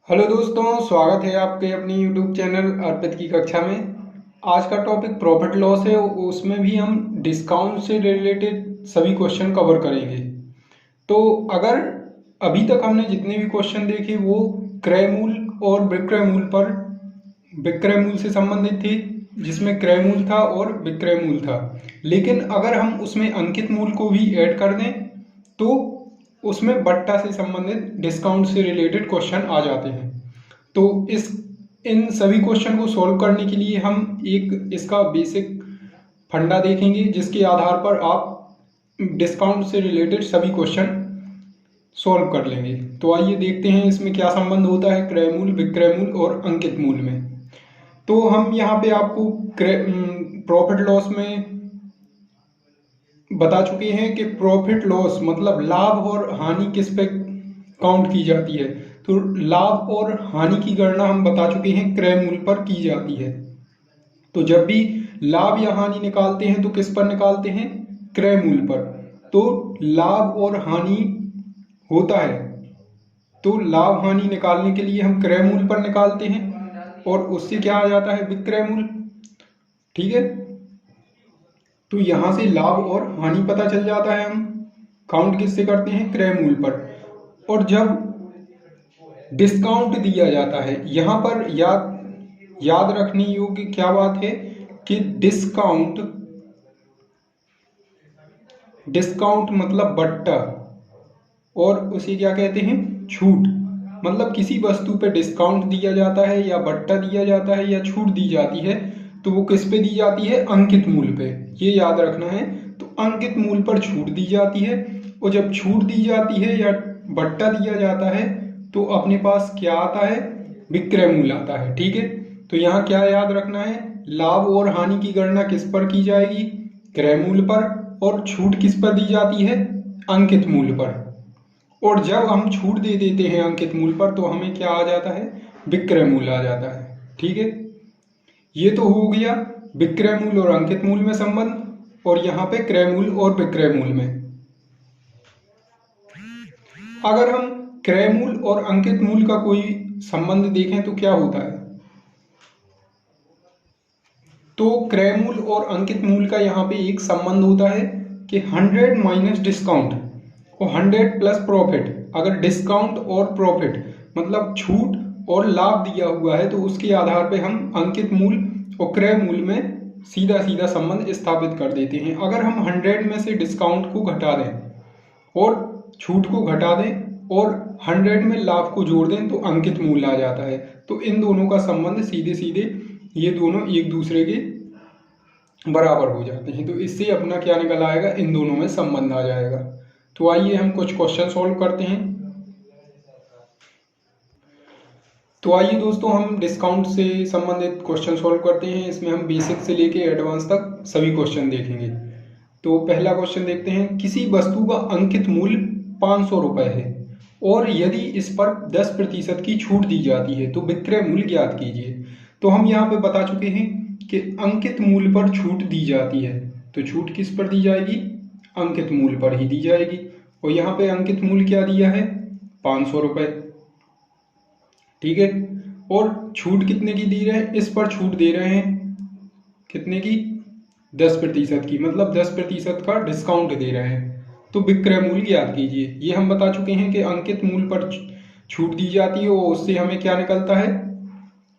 Hello दोस्तों, स्वागत है आपके अपनी यूट्यूब चैनल अर्पित की कक्षा में। आज का टॉपिक प्रॉफिट लॉस है। उसमें भी हम डिस्काउंट से रिलेटेड सभी क्वेश्चन कवर करेंगे। तो अगर अभी तक हमने जितने भी क्वेश्चन देखे वो क्रय मूल्य और विक्रय मूल्य पर विक्रय मूल्य से संबंधित थे, जिसमें क्रय मूल्य था और विक्रय मूल्य था। लेकिन अगर हम उसमें अंकित मूल्य को भी ऐड कर दें तो उसमें बट्टा से संबंधित डिस्काउंट से रिलेटेड क्वेश्चन आ जाते हैं। तो इस इन सभी क्वेश्चन को सॉल्व करने के लिए हम एक इसका बेसिक फंडा देखेंगे, जिसके आधार पर आप डिस्काउंट से रिलेटेड सभी क्वेश्चन सॉल्व कर लेंगे। तो आइए देखते हैं इसमें क्या संबंध होता है क्रय मूल्य, विक्रय मूल्य और अंकित मूल्य में। तो हम यहाँ पे आपको प्रॉफिट लॉस में बता चुके हैं कि प्रॉफिट लॉस मतलब लाभ और हानि किस पे काउंट की जाती है। तो लाभ और हानि की गणना हम बता चुके हैं क्रय मूल्य पर की जाती है। तो जब भी लाभ या हानि निकालते हैं तो किस पर निकालते हैं? क्रय मूल्य पर। तो लाभ और हानि होता है, तो लाभ हानि निकालने के लिए हम क्रय मूल्य पर निकालते हैं और उससे क्या आ जाता है? विक्रय मूल्य। ठीक है, तो यहां से लाभ और हानि पता चल जाता है। हम काउंट किससे करते हैं? क्रय मूल्य पर। और जब डिस्काउंट दिया जाता है, यहां पर याद याद रखने योग्य क्या बात है कि डिस्काउंट डिस्काउंट मतलब बट्टा, और उसे क्या कहते हैं? छूट। मतलब किसी वस्तु पे डिस्काउंट दिया जाता है या बट्टा दिया जाता है या छूट दी जाती है, तो वो किस पे दी जाती है? अंकित मूल्य पे। ये याद रखना है। तो अंकित मूल्य पर छूट दी जाती है, और जब छूट दी जाती है या बट्टा दिया जाता है तो अपने पास क्या आता है? विक्रय मूल्य आता है। ठीक है, तो यहाँ क्या याद रखना है? लाभ और हानि की गणना किस पर की जाएगी? क्रय मूल्य पर। और छूट किस पर दी जाती है? अंकित मूल्य पर। और जब हम छूट दे देते हैं अंकित मूल्य पर तो हमें क्या आ जाता है? विक्रय मूल्य आ जाता है। ठीक है, ये तो हो गया विक्रय मूल्य और अंकित मूल्य में संबंध, और यहाँ पे क्रय मूल्य और विक्रय मूल्य में। अगर हम क्रय मूल्य और अंकित मूल्य का कोई संबंध देखें तो क्या होता है? तो क्रय मूल्य और अंकित मूल्य का यहाँ पे एक संबंध होता है कि 100 माइनस डिस्काउंट और 100 प्लस प्रॉफिट। अगर डिस्काउंट और प्रॉफिट मतलब छूट और लाभ दिया हुआ है तो उसके आधार पे हम अंकित मूल्य और क्रय मूल्य में सीधा सीधा संबंध स्थापित कर देते हैं। अगर हम 100 में से डिस्काउंट को घटा दें और छूट को घटा दें और 100 में लाभ को जोड़ दें तो अंकित मूल्य आ जाता है। तो इन दोनों का संबंध सीधे सीधे ये दोनों एक दूसरे के बराबर हो जाते हैं। तो इससे अपना क्या निकल आएगा? इन दोनों में संबंध आ जाएगा। तो आइए हम कुछ क्वेश्चन सॉल्व करते हैं। तो आइए दोस्तों हम डिस्काउंट से संबंधित क्वेश्चन सॉल्व करते हैं। इसमें हम बेसिक से लेके एडवांस तक सभी क्वेश्चन देखेंगे। तो पहला क्वेश्चन देखते हैं। किसी वस्तु का अंकित मूल्य 500 रुपये है और यदि इस पर 10% की छूट दी जाती है तो विक्रय मूल्य ज्ञात कीजिए। तो हम यहाँ पे बता चुके हैं कि अंकित मूल्य पर छूट दी जाती है, तो छूट किस पर दी जाएगी? अंकित मूल्य पर ही दी जाएगी। और यहाँ पे अंकित मूल्य क्या दिया है? 500 रुपये। ठीक है, और छूट कितने की दे रहे हैं? इस पर छूट दे रहे हैं कितने की? 10% की, मतलब 10% का डिस्काउंट दे रहे हैं। तो विक्रय मूल्य ज्ञात कीजिए। ये हम बता चुके हैं कि अंकित मूल्य पर छूट दी जाती है और उससे हमें क्या निकलता है?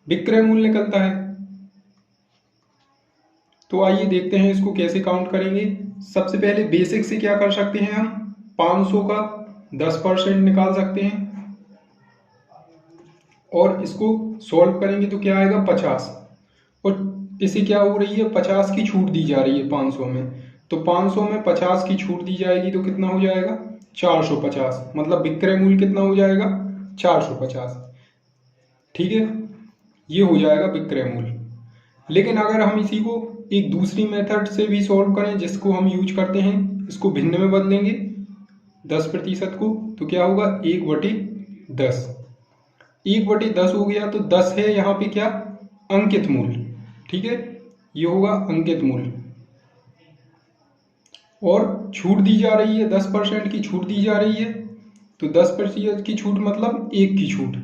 विक्रय मूल्य निकलता है। तो आइए देखते हैं इसको कैसे काउंट करेंगे। सबसे पहले बेसिक से क्या कर सकते हैं हम? 500 का 10% निकाल सकते हैं और इसको सॉल्व करेंगे तो क्या आएगा? 50। और इसे क्या हो रही है? 50 की छूट दी जा रही है 500 में। तो 500 में 50 की छूट दी जाएगी तो कितना हो जाएगा? 450। मतलब विक्रय मूल्य कितना हो जाएगा? 450। ठीक है, ये हो जाएगा विक्रय मूल्य। लेकिन अगर हम इसी को एक दूसरी मेथड से भी सॉल्व करें जिसको हम यूज करते हैं, इसको भिन्न में बदलेंगे 10% को, तो क्या होगा? 1/10। 1/10 हो गया तो 10 है यहाँ पे क्या? अंकित मूल्य। ठीक है, ये होगा अंकित मूल्य। और छूट दी जा रही है, 10% की छूट दी जा रही है। तो 10% की छूट मतलब 1 की छूट।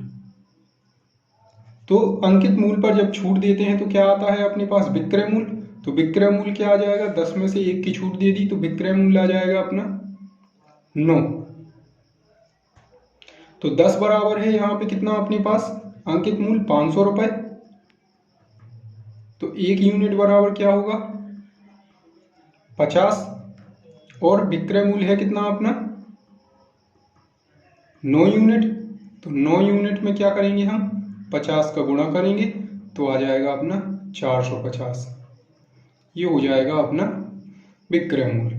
तो अंकित मूल्य पर जब छूट देते हैं तो क्या आता है अपने पास? विक्रय मूल्य। तो विक्रय मूल्य क्या आ जाएगा? 10 में से 1 की छूट दे दी तो विक्रय मूल्य आ जाएगा अपना 9। तो 10 बराबर है यहाँ पे कितना अपने पास? अंकित मूल्य 500 रुपए। तो 1 यूनिट बराबर क्या होगा? 50। और विक्रय मूल्य है कितना अपना? 9 यूनिट। तो 9 यूनिट में क्या करेंगे हम? 50 का गुणा करेंगे तो आ जाएगा अपना 450। ये हो जाएगा अपना विक्रय मूल्य।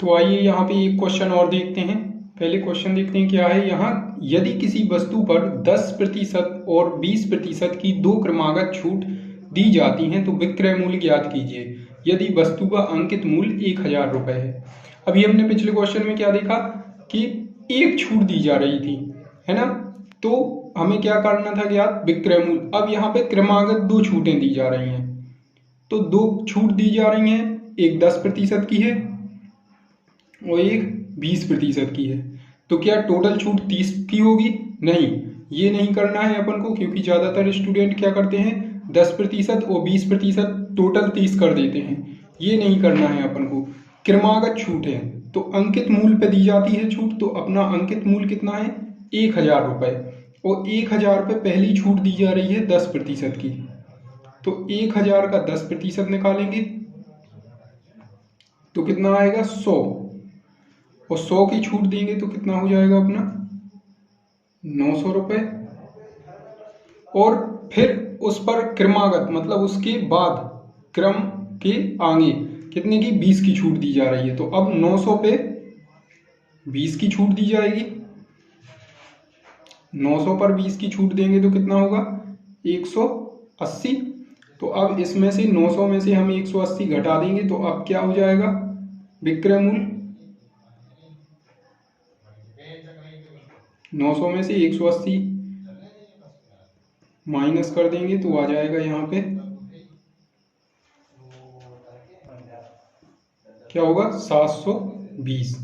तो आइए यहाँ पे एक क्वेश्चन और देखते हैं। पहले क्वेश्चन देखते हैं क्या है यहाँ। यदि किसी वस्तु पर 10% और 20% की 2 क्रमागत छूट दी जाती है तो विक्रय मूल्य ज्ञात कीजिए यदि वस्तु का अंकित मूल्य 1000 रुपए है। अभी हमने पिछले क्वेश्चन में क्या देखा कि एक छूट दी जा रही थी, है ना, तो हमें क्या करना था ज्ञात? विक्रय मूल्य। अब यहाँ पे क्रमागत 2 छूटें दी जा रही हैं, तो 2 छूट दी जा रही हैं, एक 10% की है और एक 20% की है। तो क्या टोटल छूट 30 की होगी? नहीं, ये नहीं करना है अपन को, क्योंकि ज़्यादातर स्टूडेंट क्या करते हैं 10% और 20% टोटल 30 कर देते हैं। ये नहीं करना है अपन को। क्रमागत छूट है तो अंकित मूल्य पे दी जाती है छूट, तो अपना अंकित मूल्य कितना है? 1000 रुपये। और 1000 पे पहली छूट दी जा रही है 10% की, तो 1000 का 10% निकालेंगे तो कितना आएगा? 100। और 100 की छूट देंगे तो कितना हो जाएगा अपना? 900 रुपये। और फिर उस पर क्रमागत मतलब उसके बाद क्रम के आगे कितने की? 20 की छूट दी जा रही है। तो अब 900 पे 20 की छूट दी जाएगी। 900 पर 20 की छूट देंगे तो कितना होगा? 180। तो अब इसमें से 900 में से हम 180 घटा देंगे तो अब क्या हो जाएगा? विक्रय मूल्य 900 में से 180 माइनस कर देंगे तो आ जाएगा यहाँ पे क्या होगा? 720।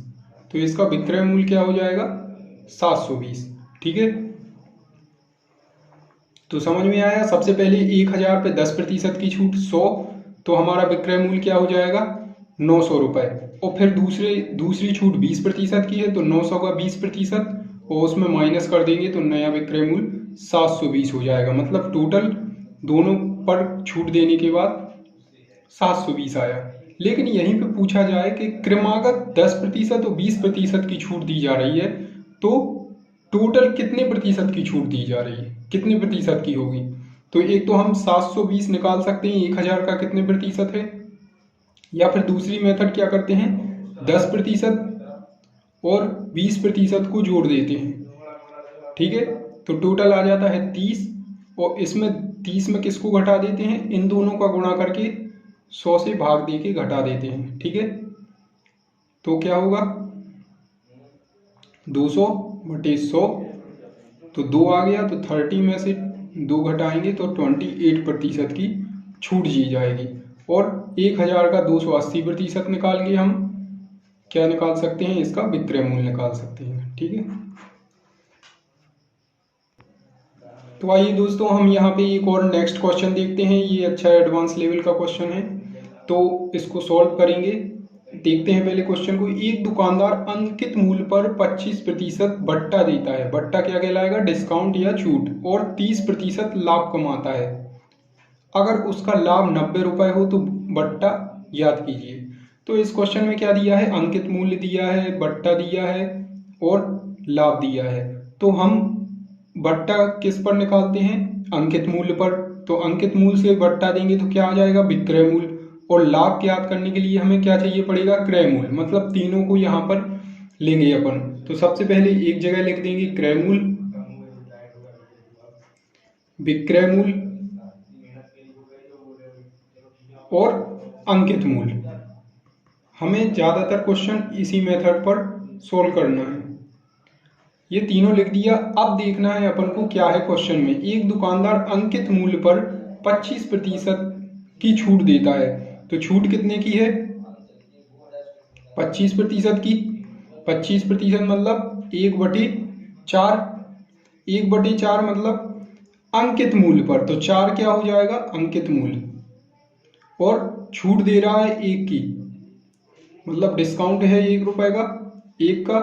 तो इसका विक्रय मूल्य क्या हो जाएगा? 720। ठीक है, तो समझ में आया। सबसे पहले 1000 पे 10% की छूट 100, तो हमारा विक्रय मूल्य क्या हो जाएगा? 900 रुपये। और फिर दूसरी छूट 20% की है तो 900 का 20% और उसमें माइनस कर देंगे तो नया विक्रय मूल्य 720 हो जाएगा। मतलब टोटल दोनों पर छूट देने के बाद 720 आया। लेकिन यहीं पे पूछा जाए कि क्रमागत 10% और 20% की छूट दी जा रही है, तो टोटल कितने प्रतिशत की छूट दी जा रही है? कितने प्रतिशत की होगी? तो एक तो हम 720 निकाल सकते हैं 1000 का कितने प्रतिशत है, या फिर दूसरी मेथड क्या करते हैं 10% और 20% को जोड़ देते हैं। ठीक है, तो टोटल आ जाता है 30 और इसमें 30 में किसको घटा देते हैं? इन दोनों का गुणा करके 100 से भाग दे के घटा देते हैं। ठीक है, तो क्या होगा 200/100, तो 2 आ गया तो 30 में से 2 घटाएंगे तो 28% की छूट दी जाएगी। और 1000 का 280% निकाल के हम क्या निकाल सकते हैं? इसका विक्रय मूल्य निकाल सकते हैं। ठीक है, तो आइए दोस्तों हम यहाँ पे एक और नेक्स्ट क्वेश्चन देखते हैं। ये अच्छा एडवांस लेवल का क्वेश्चन है, तो इसको सॉल्व करेंगे। देखते हैं पहले क्वेश्चन को। एक दुकानदार अंकित मूल्य पर 25% बट्टा देता है। बट्टा क्या कहलाएगा? डिस्काउंट या छूट। और 30% लाभ कमाता है। अगर उसका लाभ 90 रुपये हो तो बट्टा याद कीजिए। तो इस क्वेश्चन में क्या दिया है? अंकित मूल्य दिया है, बट्टा दिया है और लाभ दिया है। तो हम बट्टा किस पर निकालते हैं? अंकित मूल्य पर। तो अंकित मूल्य से बट्टा देंगे तो क्या आ जाएगा? विक्रय मूल्य। और लाभ ज्ञात करने के लिए हमें क्या चाहिए पड़ेगा? क्रय मूल्य। मतलब तीनों को यहाँ पर लेंगे अपन। तो सबसे पहले एक जगह लिख देंगे क्रय मूल्य, विक्रय मूल्य और अंकित मूल्य। हमें ज्यादातर क्वेश्चन इसी मेथड पर सोल्व करना है। ये तीनों लिख दिया। अब देखना है अपन को क्या है क्वेश्चन में। एक दुकानदार अंकित मूल्य पर 25% की छूट देता है। तो छूट कितने की है? 25% की। 25% मतलब 1/4। 1/4 मतलब अंकित मूल्य पर, तो 4 क्या हो जाएगा, अंकित मूल्य। और छूट दे रहा है 1 की, मतलब डिस्काउंट है 1 रुपए का, 1 का,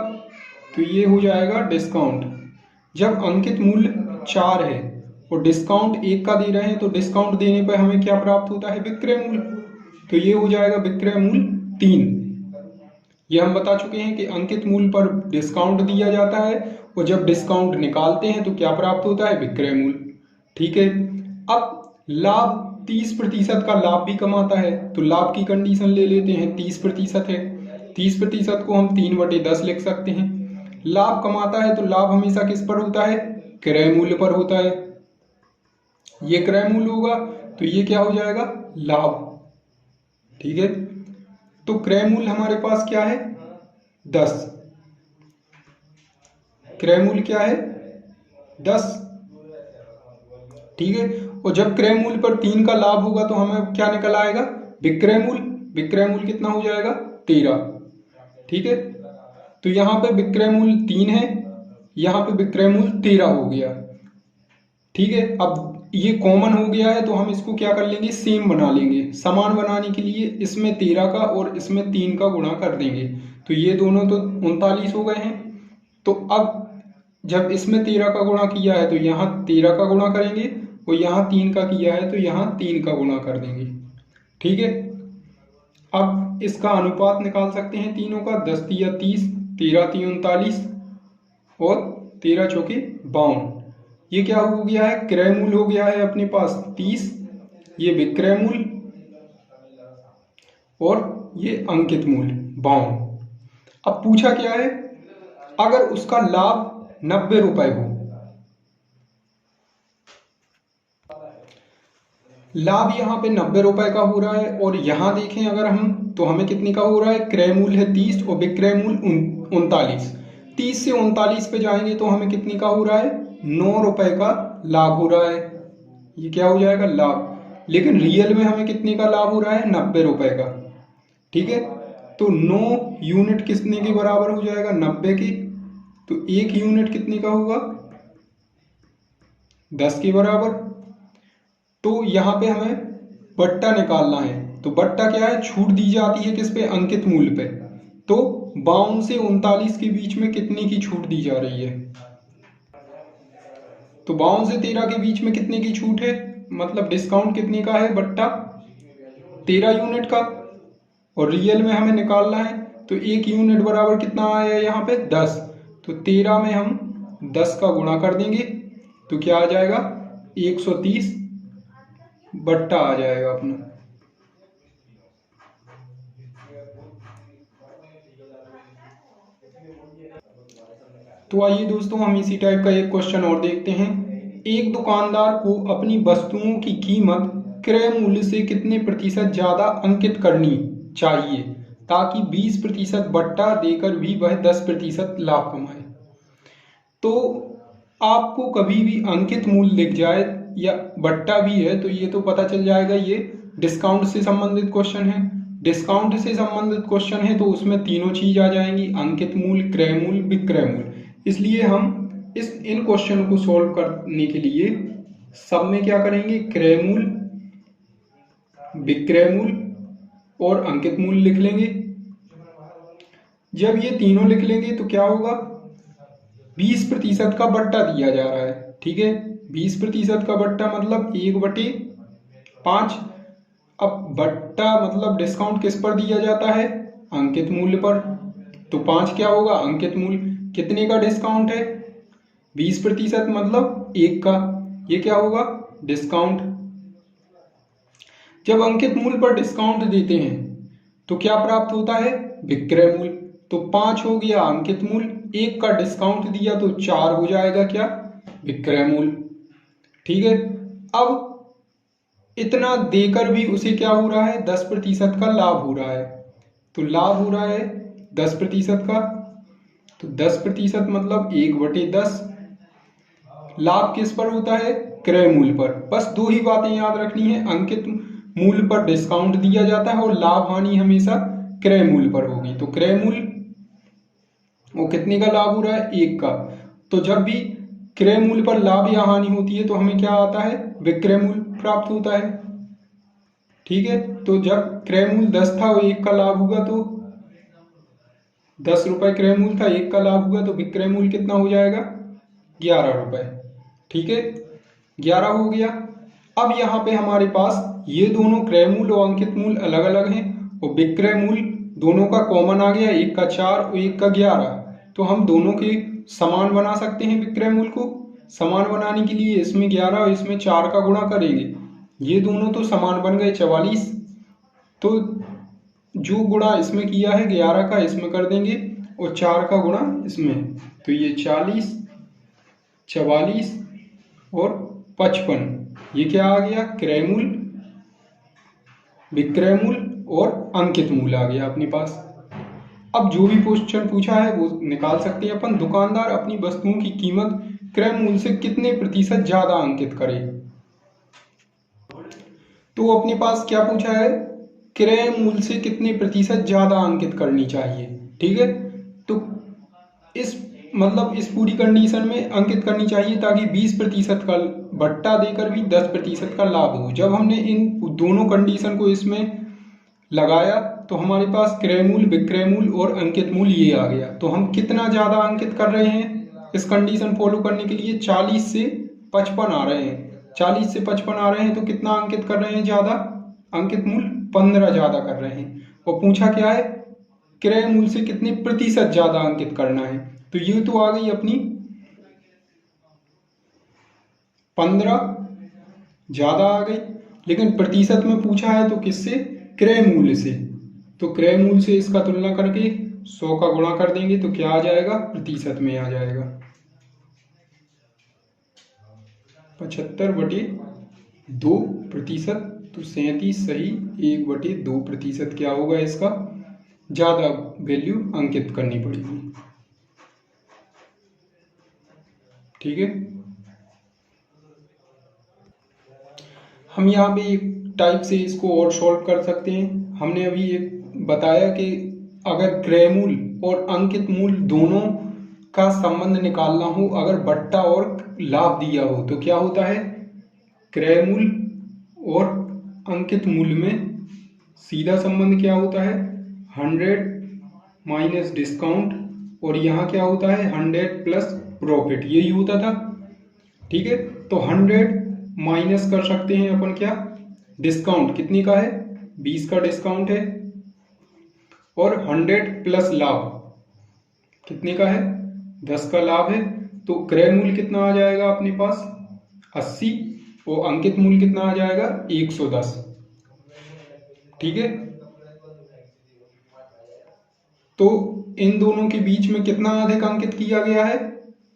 तो ये हो जाएगा डिस्काउंट। जब अंकित मूल्य 4 है और डिस्काउंट 1 का दे रहे हैं, तो डिस्काउंट देने पर हमें क्या प्राप्त होता है, विक्रय मूल्य। तो ये हो जाएगा विक्रय मूल्य 3। ये हम बता चुके हैं कि अंकित मूल्य पर डिस्काउंट दिया जाता है और जब डिस्काउंट निकालते हैं तो क्या प्राप्त होता है, विक्रय मूल्य। ठीक है। अब लाभ 30% का लाभ भी कमाता है, तो लाभ की कंडीशन ले लेते हैं, 30% है, 30% को हम 3/10 लिख सकते हैं। लाभ कमाता है तो लाभ हमेशा किस पर होता है, क्रय मूल्य पर होता है। ये क्रय मूल्य होगा तो ये क्या हो जाएगा, लाभ। ठीक है। तो क्रय मूल्य हमारे पास क्या है, 10। क्रय मूल्य क्या है, 10। ठीक है। और जब क्रय मूल्य पर 3 का लाभ होगा तो हमें क्या निकल आएगा, विक्रय मूल्य। विक्रय मूल्य कितना हो जाएगा, 13। ठीक है। तो यहाँ पे विक्रय मूल्य 3 है, यहाँ पे विक्रय मूल्य 13 हो गया। ठीक है। अब ये कॉमन हो गया है तो हम इसको क्या कर लेंगे, सेम बना लेंगे। समान बनाने के लिए इसमें 13 का और इसमें 3 का गुणा कर देंगे, तो ये दोनों तो 39 हो गए हैं। तो अब जब इसमें 13 का गुणा किया है तो यहाँ 13 का गुणा करेंगे और यहाँ 3 का किया है तो यहाँ 3 का गुणा कर देंगे। ठीक है। अब इसका अनुपात निकाल सकते हैं तीनों का, 10 तिया 30, 13 तिया 39 और 13 चौके 52। ये क्या हो गया है, क्रय मूल्य हो गया है अपने पास 30, ये विक्रय मूल्य और ये अंकित मूल्य 52। अब पूछा क्या है, अगर उसका लाभ 90 रुपए हो, लाभ यहाँ पे 90 रुपए का हो रहा है और यहाँ देखें अगर हम तो हमें कितने का हो रहा है, क्रय मूल्य है 30 और विक्रय मूल्य 39। 30 से 39 पे जाएंगे तो हमें कितने का हो रहा है, 9 रुपए का लाभ हो रहा है। ये क्या हो जाएगा, लाभ। लेकिन रियल में हमें कितने का लाभ हो रहा है, 90 रुपए का। ठीक है। तो 9 यूनिट कितने के बराबर हो जाएगा, 90 के। तो 1 यूनिट कितने का होगा, 10 के बराबर। तो यहाँ पे हमें बट्टा निकालना है, तो बट्टा क्या है, छूट दी जाती है किस पे, अंकित मूल्य पे। तो 52 से 39 के बीच में कितने की छूट दी जा रही है, तो 52 से 13 के बीच में कितने की छूट है, मतलब डिस्काउंट कितने का है, बट्टा 13 यूनिट का। और रियल में हमें निकालना है तो 1 यूनिट बराबर कितना आया यहाँ पे, 10। तो 13 में हम 10 का गुणा कर देंगे तो क्या आ जाएगा, 130 बट्टा आ जाएगा अपना। तो आइए दोस्तों हम इसी टाइप का एक क्वेश्चन और देखते हैं। एक दुकानदार को अपनी वस्तुओं की कीमत क्रय मूल्य से कितने प्रतिशत ज्यादा अंकित करनी चाहिए ताकि 20% बट्टा देकर भी वह 10% लाभ कमाए। तो आपको कभी भी अंकित मूल्य लिख जाए या बट्टा भी है तो ये तो पता चल जाएगा ये डिस्काउंट से संबंधित क्वेश्चन है। डिस्काउंट से संबंधित क्वेश्चन है तो उसमें तीनों चीज आ जाएंगी, अंकित मूल्य, क्रय मूल्य, विक्रय मूल्य। इसलिए हम इन क्वेश्चन को सॉल्व करने के लिए सब में क्या करेंगे, क्रय मूल्य, विक्रय मूल्य और अंकित मूल्य लिख लेंगे। जब ये तीनों लिख लेंगे तो क्या होगा, 20% का बट्टा दिया जा रहा है। ठीक है। 20% का बट्टा मतलब 1/5। अब बट्टा मतलब डिस्काउंट किस पर दिया जाता है, अंकित मूल्य पर। तो 5 क्या होगा, अंकित मूल्य। कितने का डिस्काउंट है, 20% मतलब 1 का। ये क्या होगा, डिस्काउंट। जब अंकित मूल्य पर डिस्काउंट देते हैं तो क्या प्राप्त होता है, विक्रय मूल्य। तो 5 हो गया अंकित मूल्य, 1 का डिस्काउंट दिया तो 4 हो जाएगा क्या, विक्रय मूल्य। ठीक है। अब इतना देकर भी उसे क्या हो रहा है, 10% का लाभ हो रहा है। तो लाभ हो रहा है 10% का, तो 10% मतलब 1/10। लाभ किस पर होता है, क्रय मूल्य पर। बस 2 ही बातें याद रखनी है, अंकित मूल्य पर डिस्काउंट दिया जाता है और लाभ हानि हमेशा क्रय मूल्य पर होगी। तो क्रय मूल्य वो कितने का लाभ हो रहा है, 1 का। तो जब भी क्रय मूल्य पर लाभ या हानि होती है तो हमें क्या आता है, विक्रय मूल्य प्राप्त होता है। ठीक है, तो जब क्रय मूल्य 10 था और 1 का लाभ हुआ तो 10 रुपए क्रय मूल्य था, 1 का लाभ हुआ तो विक्रय मूल्य कितना हो जाएगा, 11 रुपए। ठीक है, 11 हो गया। अब यहाँ पे हमारे पास ये दोनों क्रय मूल्य और अंकित मूल्य अलग अलग हैं और विक्रय मूल्य दोनों का कॉमन आ गया, 1 का 4 और 1 का 11। तो हम दोनों के समान बना सकते हैं। विक्रय मूल्य को समान बनाने के लिए इसमें 11 और इसमें 4 का गुणा करेंगे। ये दोनों तो समान बन गए 44। तो जो गुणा इसमें किया है 11 का इसमें कर देंगे और 4 का गुणा इसमें, तो ये 40, 44 और 55, ये क्या आ गया, क्रय मूल्य, विक्रय मूल्य और अंकित मूल्य आ गया अपने पास। अब जो भी क्वेश्चन पूछा है वो निकाल सकते हैं अपन। दुकानदार अपनी वस्तुओं की कीमत क्रय मूल्य से कितने प्रतिशत ज्यादा अंकित करे। तो अपने पास क्या पूछा है, क्रय मूल्य से कितने प्रतिशत ज्यादा अंकित करनी चाहिए। ठीक है, तो इस पूरी कंडीशन में अंकित करनी चाहिए ताकि 20% का बट्टा देकर भी 10% का लाभ हो। जब हमने इन दोनों कंडीशन को इसमें लगाया तो हमारे पास क्रय मूल्य, विक्रय मूल्य और अंकित मूल्य ये आ गया। तो हम कितना ज्यादा अंकित कर रहे हैं इस कंडीशन फॉलो करने के लिए, 40 से 55 आ रहे हैं। 40 से 55 आ रहे हैं तो कितना अंकित कर रहे हैं ज्यादा, अंकित मूल्य 15 ज्यादा कर रहे हैं। और पूछा क्या है, क्रय मूल्य से कितने प्रतिशत ज्यादा अंकित करना है। तो ये तो आ गई अपनी 15 ज्यादा आ गई, लेकिन प्रतिशत में पूछा है तो किससे, क्रय मूल्य से। तो क्रय मूल्य से इसका तुलना करके 100 का गुणा कर देंगे तो क्या आ जाएगा, प्रतिशत में आ जाएगा 75/2%। तो 37 सही, 1/2% क्या होगा इसका, ज्यादा वैल्यू अंकित करनी पड़ेगी। ठीक है, हम यहाँ पे एक टाइप से इसको और सॉल्व कर सकते हैं। हमने अभी एक बताया कि अगर क्रय मूल्य और अंकित मूल्य दोनों का संबंध निकालना हो, अगर बट्टा और लाभ दिया हो तो क्या होता है, क्रय मूल्य और अंकित मूल्य में सीधा संबंध क्या होता है, 100 माइनस डिस्काउंट, और यहाँ क्या होता है 100 प्लस प्रॉफिट, यही होता था। ठीक है, तो 100 माइनस कर सकते हैं अपन क्या, डिस्काउंट कितनी का है, 20 का डिस्काउंट है, और 100 प्लस लाभ कितने का है, 10 का लाभ है। तो क्रय मूल्य कितना आ जाएगा अपने पास 80 और अंकित मूल्य कितना आ जाएगा 110। ठीक है, तो इन दोनों के बीच में कितना अधिक अंकित किया गया है,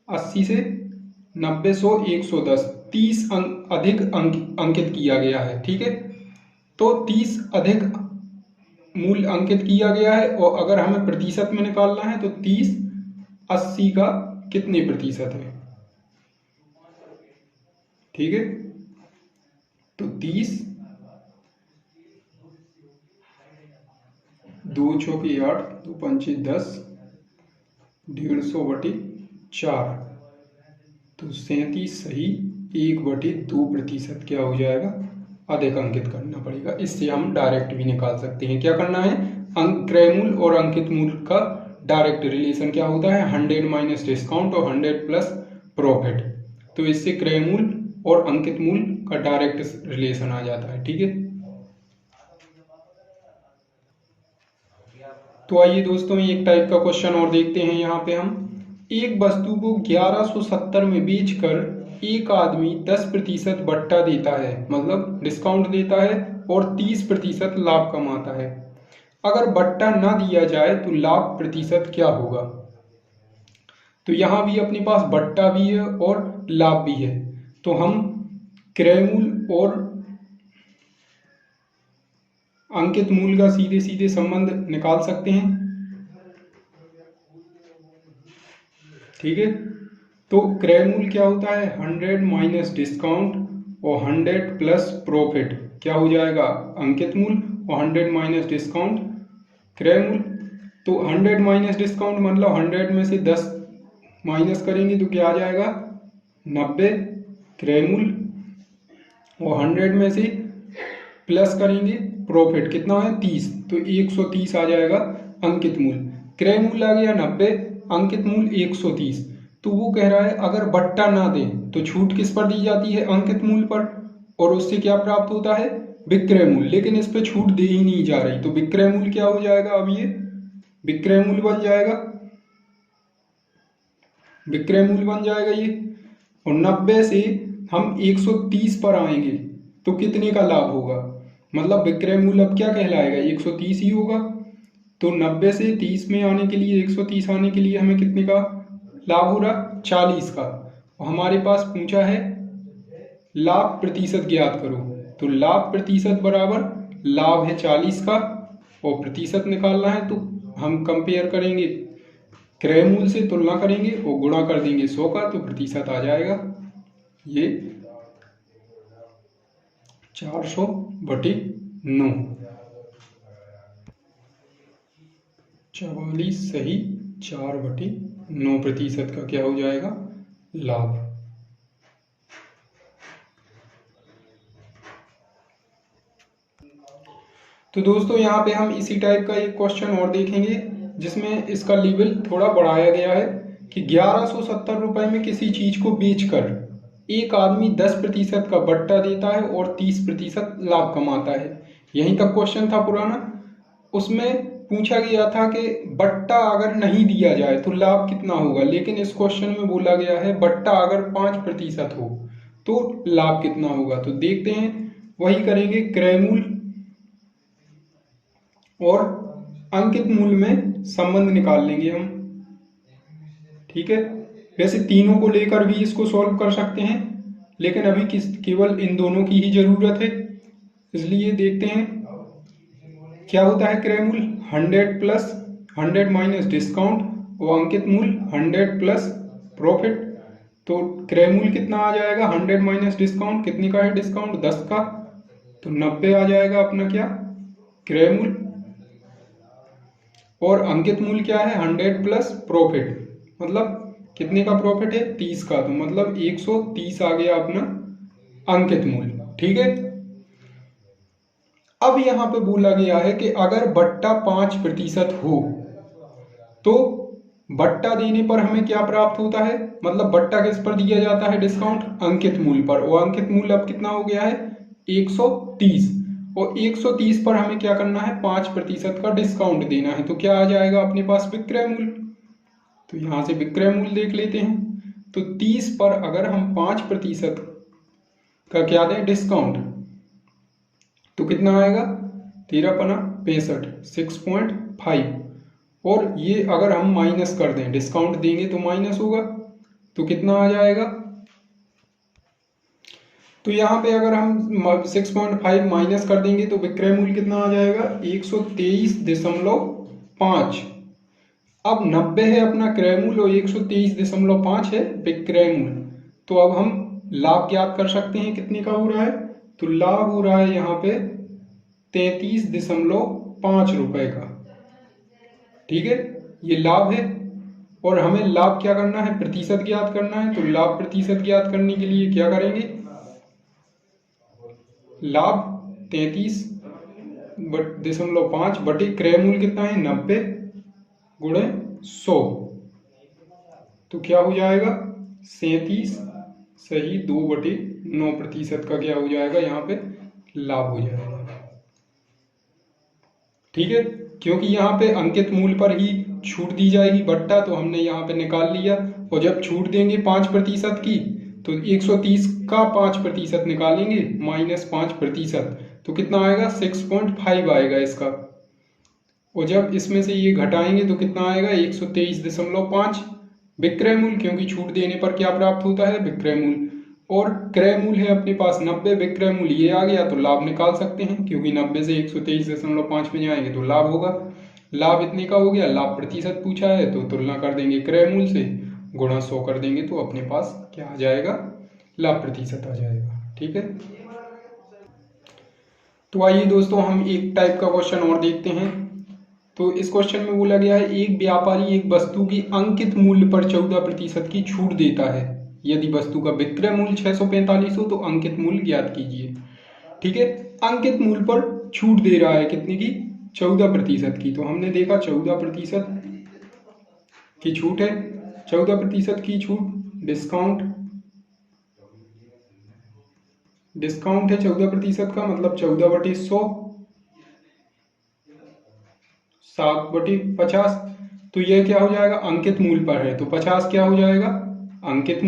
80 से 90, 100, 110, 30 अधिक अंकित किया गया है। ठीक है, तो 30 अधिक मूल्य अंकित किया गया है, और अगर हमें प्रतिशत में निकालना है तो 30 80 का कितने प्रतिशत है। ठीक है, तो 30, 2 चौके 8, 2 पंचे 10, 150/4, तो 37 सही, 1/2% क्या हो जाएगा, अधिक अंकित करना पड़ेगा। इससे हम डायरेक्ट भी निकाल सकते हैं। क्या करना है, क्रय मूल्य और अंकित मूल्य का डायरेक्ट रिलेशन क्या होता है, 100 माइनस डिस्काउंट और 100 प्लस प्रॉफिट। तो इससे क्रय मूल्य और अंकित मूल्य का डायरेक्ट रिलेशन आ जाता है। ठीक है, तो आइए दोस्तों एक टाइप का क्वेश्चन और देखते हैं। यहाँ पे हम एक वस्तु को 1170 में बेचकर एक आदमी 10% बट्टा देता है, मतलब डिस्काउंट देता है, और 30% लाभ कमाता है। अगर बट्टा ना दिया जाए तो लाभ प्रतिशत क्या होगा। तो यहाँ भी अपने पास बट्टा भी है और लाभ भी है, तो हम क्रय मूल्य और अंकित मूल्य का सीधे सीधे संबंध निकाल सकते हैं। ठीक है, तो क्रय मूल्य क्या होता है, 100 माइनस डिस्काउंट और 100 प्लस प्रॉफिट क्या हो जाएगा, अंकित मूल्य, और 100 माइनस डिस्काउंट क्रय मूल्य। तो 100 माइनस डिस्काउंट मतलब 100 में से 10 माइनस करेंगे तो क्या आ जाएगा 90 क्रय मूल्य, और 100 में से प्लस करेंगे प्रॉफिट, कितना है 30, तो 130 आ जाएगा अंकित मूल्य। क्रय मूल्य आ गया 90, अंकित मूल्य 130। तो वो कह रहा है अगर बट्टा ना दे तो छूट किस पर दी जाती है, अंकित मूल्य पर, और उससे क्या प्राप्त होता है, विक्रय मूल्य। लेकिन इस पे छूट दे ही नहीं जा रही, तो विक्रय मूल्य क्या हो जाएगा, अब ये विक्रय मूल्य बन जाएगा, विक्रय मूल्य बन जाएगा ये। और 90 से हम 130 पर आएंगे तो कितने का लाभ होगा, मतलब विक्रय मूल्य अब क्या कहलाएगा, 130 ही होगा। तो 90 से 30 में आने के लिए, 130 आने के लिए हमें कितने का लाभ हो रहा, 40 का। और हमारे पास पूछा है लाभ प्रतिशत ज्ञात करो, तो लाभ प्रतिशत बराबर लाभ है 40 का, और प्रतिशत निकालना है तो हम कंपेयर करेंगे, क्रय मूल्य से तुलना करेंगे और गुणा कर देंगे 100 का, तो प्रतिशत आ जाएगा ये 400/9। 44 सही 4/9% का क्या हो जाएगा, लाभ। तो दोस्तों यहाँ पे हम इसी टाइप का एक क्वेश्चन और देखेंगे जिसमें इसका लेवल थोड़ा बढ़ाया गया है कि 1170 रुपए में किसी चीज को बेचकर एक आदमी 10% का बट्टा देता है और 30% लाभ कमाता है। यहीं तक क्वेश्चन था पुराना, उसमें पूछा गया था कि बट्टा अगर नहीं दिया जाए तो लाभ कितना होगा, लेकिन इस क्वेश्चन में बोला गया है बट्टा अगर 5% हो तो लाभ कितना होगा। तो देखते हैं, वही करेंगे, क्रय मूल्य और अंकित मूल्य में संबंध निकाल लेंगे हम, ठीक है। वैसे तीनों को लेकर भी इसको सॉल्व कर सकते हैं, लेकिन अभी केवल इन दोनों की ही जरूरत है, इसलिए देखते हैं क्या होता है। क्रय मूल्य 100 प्लस 100 माइनस डिस्काउंट और अंकित मूल्य 100 प्लस प्रॉफिट। तो क्रय मूल्य कितना आ जाएगा, 100 माइनस डिस्काउंट, कितने का है डिस्काउंट, 10 का, तो 90 आ जाएगा अपना क्या, क्रय मूल्य। और अंकित मूल्य क्या है, 100 प्लस प्रॉफिट, मतलब कितने का प्रॉफिट है, 30 का, तो मतलब 130 आ गया अपना अंकित मूल्य, ठीक है। अब यहां पे बोला गया है कि अगर बट्टा 5% हो तो बट्टा देने पर हमें क्या प्राप्त होता है, मतलब बट्टा किस पर दिया जाता है, डिस्काउंट अंकित मूल्य पर, और अंकित मूल्य अब कितना हो गया है 130, और 130 पर हमें क्या करना है, 5% का डिस्काउंट देना है। तो क्या आ जाएगा अपने पास, विक्रय मूल्य। तो यहां से विक्रय मूल्य देख लेते हैं। तो 30 पर अगर हम 5% का क्या दें, डिस्काउंट, तो कितना आएगा, 13×5 6.5, और ये अगर हम माइनस कर दें, डिस्काउंट देंगे तो माइनस होगा, तो कितना आ जाएगा। तो यहाँ पे अगर हम 6.5 माइनस कर देंगे तो विक्रय मूल्य कितना आ जाएगा, 123.5। अब 90 है अपना क्रय मूल्य और 123.5 है विक्रय मूल्य। तो अब हम लाभ ज्ञात कर सकते हैं, कितने का हो रहा है, तो लाभ हो रहा है यहाँ पे 33.5 रुपए का, ठीक है, ये लाभ है। और हमें लाभ क्या करना है, प्रतिशत ज्ञात करना है। तो लाभ प्रतिशत ज्ञात करने के लिए क्या करेंगे, लाभ 33.5 बटे क्रय मूल्य कितना है 90 गुणे 100, तो क्या हो जाएगा 37 सही 2/9% का क्या हो जाएगा, यहाँ पे लाभ हो जाएगा, ठीक है। क्योंकि यहाँ पे अंकित मूल्य पर ही छूट दी जाएगी बट्टा, तो हमने यहाँ पे निकाल लिया। और जब छूट देंगे 5% की, तो 130 का 5% निकालेंगे माइनस 5%, तो कितना आएगा 6.5 आएगा इसका। और जब इसमें से ये घटाएंगे तो कितना आएगा 123.5 विक्रय मूल्य, क्योंकि छूट देने पर क्या प्राप्त होता है, विक्रय मूल्य। और क्रय मूल्य है अपने पास 90, विक्रय मूल्य ये आ गया, तो लाभ निकाल सकते हैं, क्योंकि 90 से 123.5 में जाएंगे तो लाभ होगा। लाभ इतने का हो गया, लाभ प्रतिशत पूछा है तो तुलना कर देंगे क्रय मूल्य से, गुणा 100 कर देंगे तो अपने पास क्या आ जाएगा, लाभ प्रतिशत आ जाएगा, ठीक है। तो आइए दोस्तों हम एक टाइप का क्वेश्चन और देखते हैं। तो इस क्वेश्चन में बोला गया है एक व्यापारी एक वस्तु की अंकित मूल्य पर 14% की छूट देता है। यदि वस्तु का विक्रय मूल्य 645 हो तो अंकित मूल्य ज्ञात कीजिए। ठीक है, अंकित मूल्य पर छूट दे रहा है कितने की, 14% की। तो हमने देखा 14% की छूट है, 14% की छूट, डिस्काउंट है 14% का, मतलब 14/100, 7/50। तो यह क्या हो जाएगा, अंकित मूल्य पर है, तो 50 क्या हो जाएगा, अंकित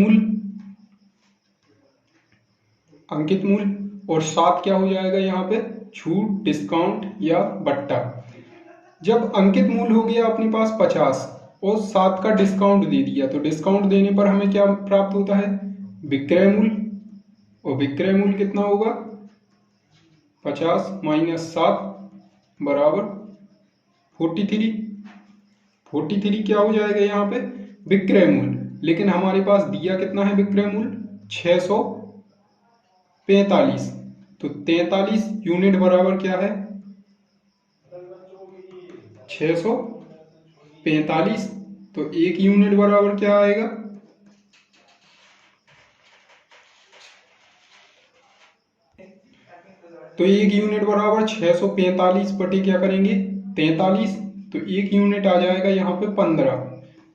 मूल्य, और 7 क्या हो जाएगा यहाँ पे, छूट, डिस्काउंट या बट्टा। जब अंकित मूल्य हो गया अपने पास 50 और 7 का डिस्काउंट दे दिया, तो डिस्काउंट देने पर हमें क्या प्राप्त होता है, विक्रय मूल्य। और विक्रय मूल्य कितना होगा, 50 - 7 बराबर 43 क्या हो जाएगा यहाँ पे, विक्रय मूल्य। लेकिन हमारे पास दिया कितना है विक्रय मूल्य, 645। तो 43 यूनिट बराबर क्या है, 645। तो 1 यूनिट बराबर क्या आएगा, तो 1 यूनिट बराबर 645 बटे क्या करेंगे, 43। तो 1 यूनिट आ जाएगा यहाँ पे 15।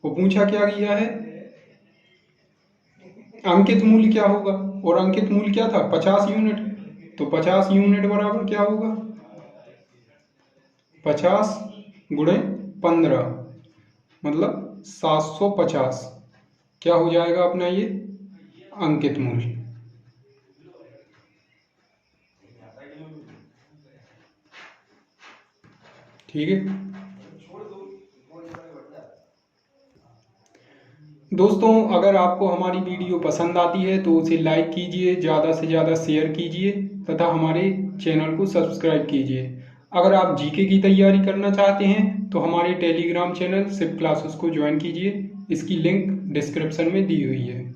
वो पूछा क्या गया है, अंकित मूल्य क्या होगा, और अंकित मूल्य क्या था, 50 यूनिट। तो 50 यूनिट बराबर क्या होगा, 50 गुणे 15 मतलब 750 क्या हो जाएगा अपना ये अंकित मूल्य। ठीक है दोस्तों, अगर आपको हमारी वीडियो पसंद आती है तो उसे लाइक कीजिए, ज़्यादा से ज़्यादा शेयर कीजिए तथा हमारे चैनल को सब्सक्राइब कीजिए। अगर आप जीके की तैयारी करना चाहते हैं तो हमारे टेलीग्राम चैनल शिव क्लासेस को ज्वाइन कीजिए, इसकी लिंक डिस्क्रिप्शन में दी हुई है।